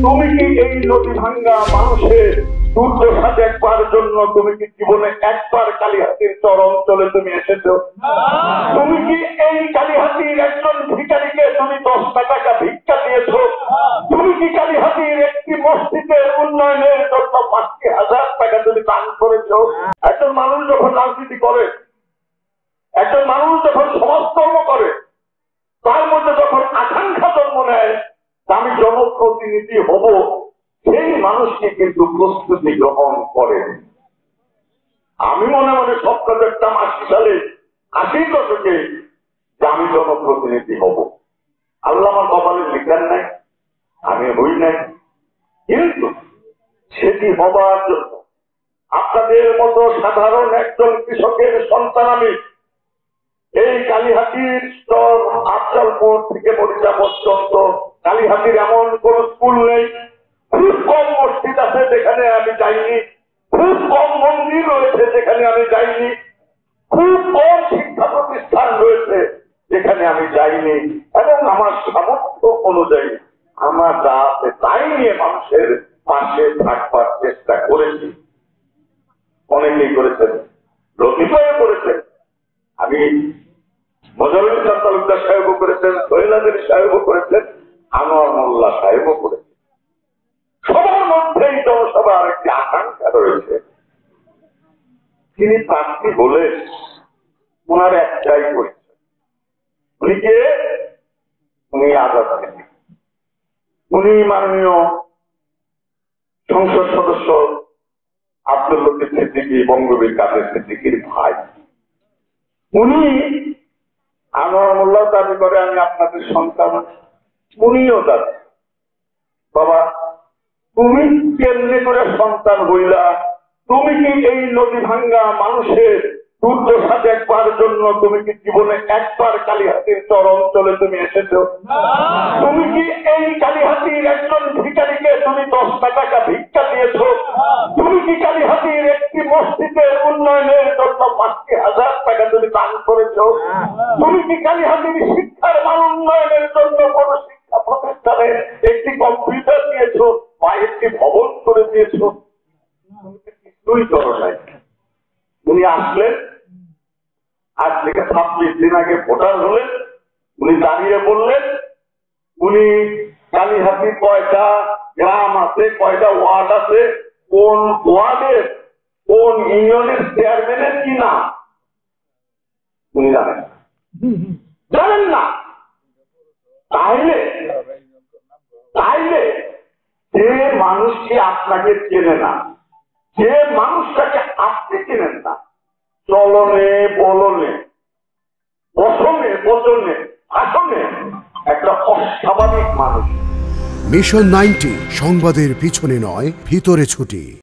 তুমি কি এই নদী ভাঙ্গা মানুষের দুর্দশা দেখবার জন্য তুমি কি জীবনে একবার কালীহাতির চর অঞ্চলে তুমি এসেছো? তুমি কি এই কালীহাতির একজন ভিখারিকে তুমি 10টা টাকা ভিক্ষা দিয়েছো? তুমি কি কালীহাতির একটি মসজিদের উন্নয়নের জন্য 50,000 টাকা তুমি দান করেছো? একজন মানুষ যখন রাজনীতি করে, একজন মানুষ যখন সমাজকর্ম করে, তার মধ্যে যখন আকাঙ্ক্ষা জন্ম নেয় আমি জনপ্রতিনিধি হব, সেই মানুষকে কিন্তু প্রস্তুতি গ্রহণ করে। আমি মনে মনে স্বপ্ন দেখতাম 80 সালে 80 দশকে যে আমি জনপ্রতিনিধি হব। আল্লাহ আমার কপালে লিখেন নাই, আমি হই নাই। কিন্তু সেটি হবার জন্য আপনাদের মতো সাধারণ একজন কৃষকের সন্তান আমি এই কালীহাতির স্তর আফজালপুর থেকে মরিচা পর্যন্ত কালীহাতির এমন কোন স্কুল নেই, খুব কম মসজিদ আছে যেখানে আমি যাইনি, খুব কম মন্দির রয়েছে যেখানে আমি যাইনি, খুব কম শিক্ষা প্রতিষ্ঠান রয়েছে যেখানে আমি যাইনি, এবং আমার সামর্থ্য অনুযায়ী আমার যা আছে তাই নিয়ে মানুষের পাশে থাকবার চেষ্টা করেছি। অনেকেই করেছেন, লতিফাও করেছেন, আমি মজারুল ইসলাম তালুকদার সাহেবও করেছেন, সোহেল আলী সাহেবও করেছেন, আনোয়ার মোল্লা সাহেবও করেছেন। সবার মধ্যেই জনসভার একটি আকাঙ্ক্ষা রয়েছে। তিনি প্রার্থী বলে ওনার একটাই করেছেন, উনি কে? উনি আজাদ সিদ্দিকী। উনি মাননীয় সংসদ সদস্য আব্দুল লতিফ সিদ্দিকী, বঙ্গবীর কাদের সিদ্দিকীর ভাই। উনি আনোয়ার মোল্লাও দাবি করে আমি আপনাদের সন্তান, উনিও দাবি। বাবা তুমি কেমনে করে সন্তান হইলা? তুমি কি এই নদী ভাঙ্গা মানুষের দুর্দশা দেখবার জন্য তুমি কি জীবনে একবার কালীহাতির চর অঞ্চলে তুমি এসেছো? তুমি কি এই কালীহাতির একজন ভিখারিকে তুমি 10টা টাকা ভিক্ষা দিয়েছো? তুমি কি কালীহাতির একটি মসজিদের উন্নয়নের জন্য 50,000 টাকা তুমি দান করেছো? তুমি কি কালীহাতির শিক্ষার মান উন্নয়নের জন্য কোন শিক্ষা প্রতিষ্ঠানে একটি কম্পিউটার দিয়েছো বা একটি ভবন করে দিয়েছো? কিছুই করো নাই। উনি আসলেন, আজ থেকে 26 দিন আগে ভোটার হলেন, উনি দাঁড়িয়ে বললেন উনি কালীহাতি কয়টা গ্রাম আছে, কয়টা ওয়ার্ড আছে, কোন ওয়ার্ডের কোন ইউনিয়নের চেয়ারম্যানের কি নাম উনি জানেন জানেন না। তাইলে যে মানুষটি আপনাকে চেনে না, যে মানুষটাকে আপনি চেনেন না, চলনে বলনে বসনে বচনে আসনে একটা অস্বাভাবিক মানুষ। মিশন 90 সংবাদের পিছনে নয়, ভিতরে ছুটি।